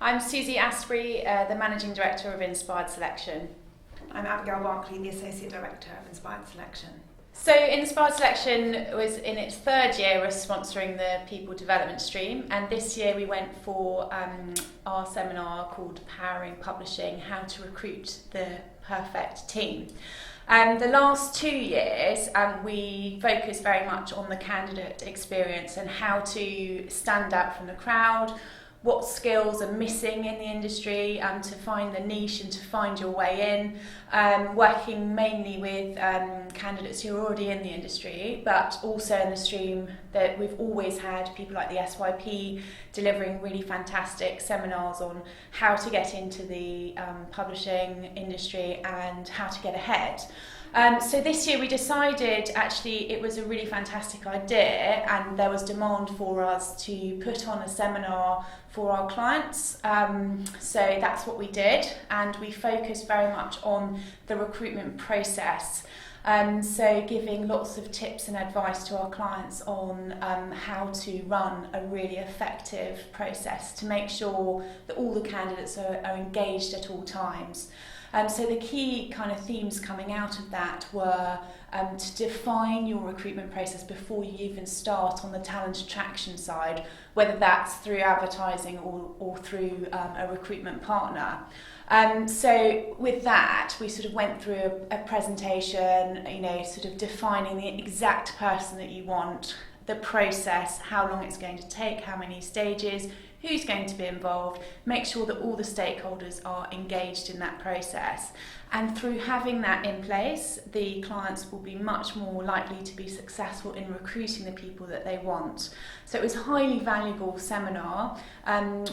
I'm Susie Asprey, the Managing Director of Inspired Selection. I'm Abigail Barclay, the Associate Director of Inspired Selection. So Inspired Selection was in its third year of sponsoring the People Development Stream, and this year we went for our seminar called Powering Publishing, How to Recruit the Perfect Team. The last 2 years we focused very much on the candidate experience and how to stand out from the crowd, what skills are missing in the industry to find the niche and to find your way in, working mainly with candidates who are already in the industry, but also in the stream that we've always had people like the SYP delivering really fantastic seminars on how to get into the publishing industry and how to get ahead. So this year we decided actually it was a really fantastic idea and there was demand for us to put on a seminar for our clients. So that's what we did, and we focused very much on the recruitment process. So giving lots of tips and advice to our clients on how to run a really effective process to make sure that all the candidates are engaged at all times. So the key kind of themes coming out of that were to define your recruitment process before you even start on the talent attraction side, whether that's through advertising or through a recruitment partner. So with that, we sort of went through a presentation, sort of defining the exact person that you want, the process, how long it's going to take, how many stages, who's going to be involved, make sure that all the stakeholders are engaged in that process. And through having that in place, the clients will be much more likely to be successful in recruiting the people that they want. So it was a highly valuable seminar.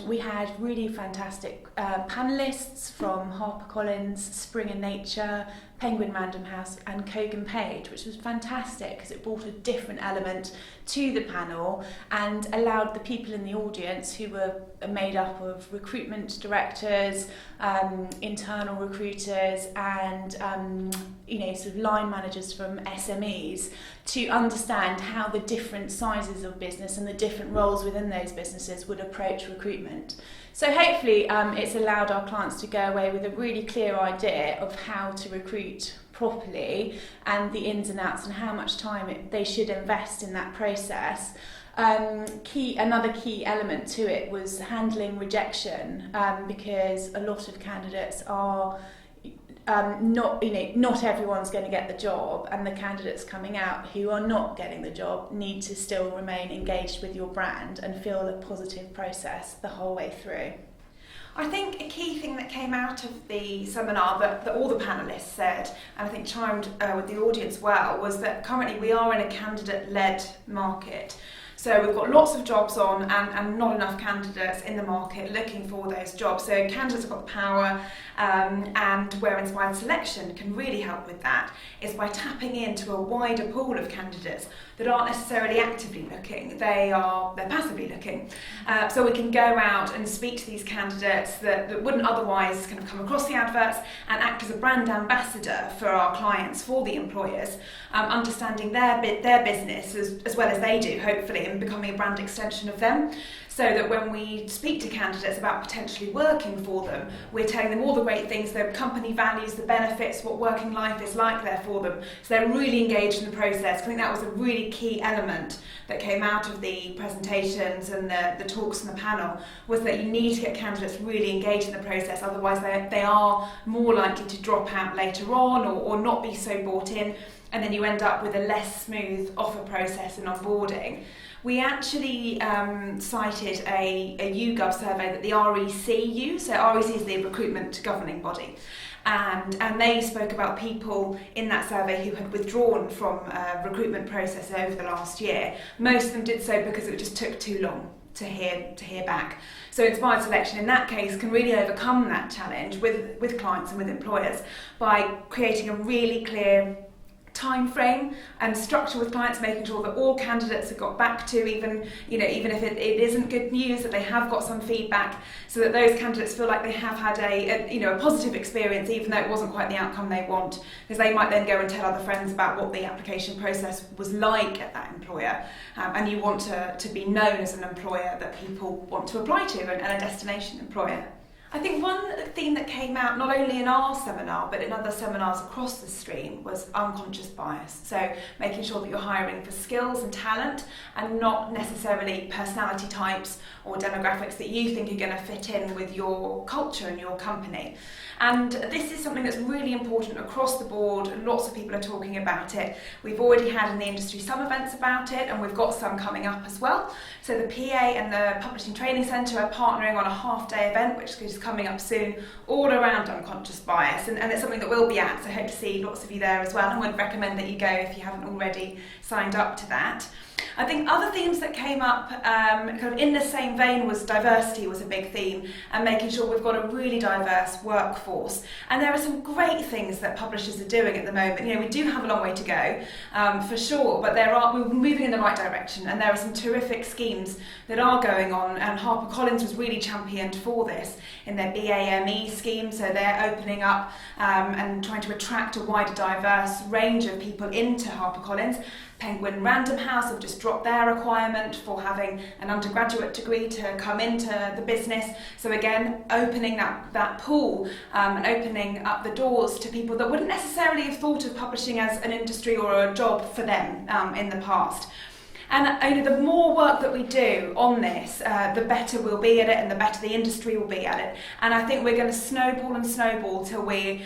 We had really fantastic panellists from HarperCollins, Springer Nature, Penguin Random House and Kogan Page, which was fantastic because it brought a different element to the panel and allowed the people in the audience, who were made up of recruitment directors, internal recruiters and sort of line managers from SMEs, to understand how the different sizes of business and the different roles within those businesses would approach recruitment. So hopefully it's allowed our clients to go away with a really clear idea of how to recruit properly and the ins and outs and how much time they should invest in that process. Another key element to it was handling rejection, because a lot of candidates are not everyone's going to get the job, and the candidates coming out who are not getting the job need to still remain engaged with your brand and feel a positive process the whole way through. I think a key thing that came out of the seminar that all the panellists said, and I think chimed with the audience well, was that currently we are in a candidate-led market. So we've got lots of jobs on and not enough candidates in the market looking for those jobs. So candidates have got the power, and where Inspired Selection can really help with that is by tapping into a wider pool of candidates that aren't necessarily actively looking, they're passively looking. So we can go out and speak to these candidates that wouldn't otherwise kind of come across the adverts and act as a brand ambassador for our clients, for the employers, understanding their business as well as they do, hopefully, and becoming a brand extension of them, so that when we speak to candidates about potentially working for them, we're telling them all the great things, the company values, the benefits, what working life is like there for them. So they're really engaged in the process. I think that was a really key element that came out of the presentations and the talks and the panel, was that you need to get candidates really engaged in the process, otherwise they are more likely to drop out later on or not be so bought in, and then you end up with a less smooth offer process and onboarding. We actually cited a YouGov survey that the REC used. So REC is the recruitment governing body. And they spoke about people in that survey who had withdrawn from recruitment process over the last year. Most of them did so because it just took too long to hear back. So Inspired Selection in that case can really overcome that challenge with clients and with employers by creating a really clear time frame and structure with clients, making sure that all candidates have got back to, even if it isn't good news, that they have got some feedback, so that those candidates feel like they have had a positive experience, even though it wasn't quite the outcome they want, because they might then go and tell other friends about what the application process was like at that employer, and you want to be known as an employer that people want to apply to, and a destination employer. I think one theme that came out not only in our seminar but in other seminars across the stream was unconscious bias. So making sure that you're hiring for skills and talent and not necessarily personality types or demographics that you think are going to fit in with your culture and your company. And this is something that's really important across the board. Lots of people are talking about it. We've already had in the industry some events about it, and we've got some coming up as well. So the PA and the Publishing Training Centre are partnering on a half-day event, which is coming up soon, all around unconscious bias. And it's something that we'll be at, so I hope to see lots of you there as well. And I would recommend that you go if you haven't already signed up to that. I think other themes that came up kind of in the same vein was diversity was a big theme, and making sure we've got a really diverse workforce. And there are some great things that publishers are doing at the moment. We do have a long way to go, for sure, but we're moving in the right direction, and there are some terrific schemes that are going on, and HarperCollins was really championed for this in their BAME scheme, so they're opening up and trying to attract a wider diverse range of people into HarperCollins. Penguin Random House have just dropped their requirement for having an undergraduate degree to come into the business. So again, opening that pool and opening up the doors to people that wouldn't necessarily have thought of publishing as an industry or a job for them in the past. And the more work that we do on this, the better we'll be at it, and the better the industry will be at it. And I think we're going to snowball and snowball till we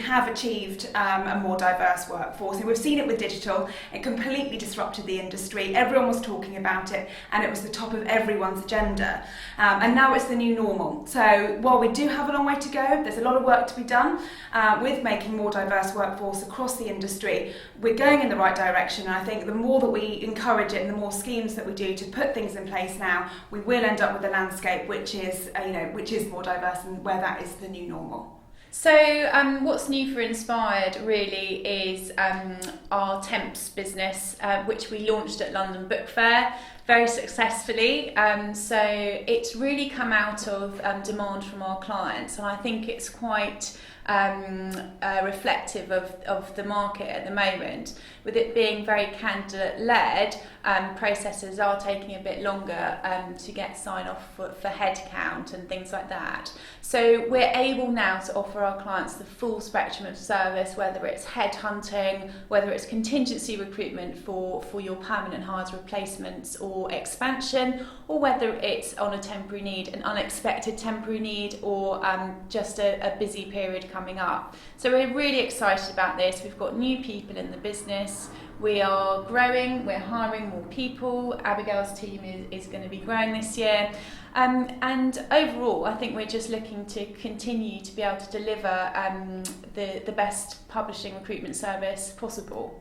have achieved a more diverse workforce. And we've seen it with digital. It completely disrupted the industry. Everyone was talking about it, and it was the top of everyone's agenda. And now it's the new normal. So while we do have a long way to go, there's a lot of work to be done with making more diverse workforce across the industry. We're going in the right direction, and I think the more that we encourage it and the more schemes that we do to put things in place now, we will end up with a landscape which is more diverse, and where that is the new normal. So what's new for Inspired really is our Temps business, which we launched at London Book Fair very successfully. So it's really come out of demand from our clients, and I think it's quite reflective of the market at the moment. With it being very candidate-led, processes are taking a bit longer to get sign-off for headcount and things like that. So we're able now to offer our clients the full spectrum of service, whether it's headhunting, whether it's contingency recruitment for your permanent hires, replacements or expansion, or whether it's on a temporary need, an unexpected temporary need, or just a busy period coming up. So we're really excited about this. We've got new people in the business. We are growing, we're hiring more people. Abigail's team is going to be growing this year. And overall, I think we're just looking to continue to be able to deliver the best publishing recruitment service possible.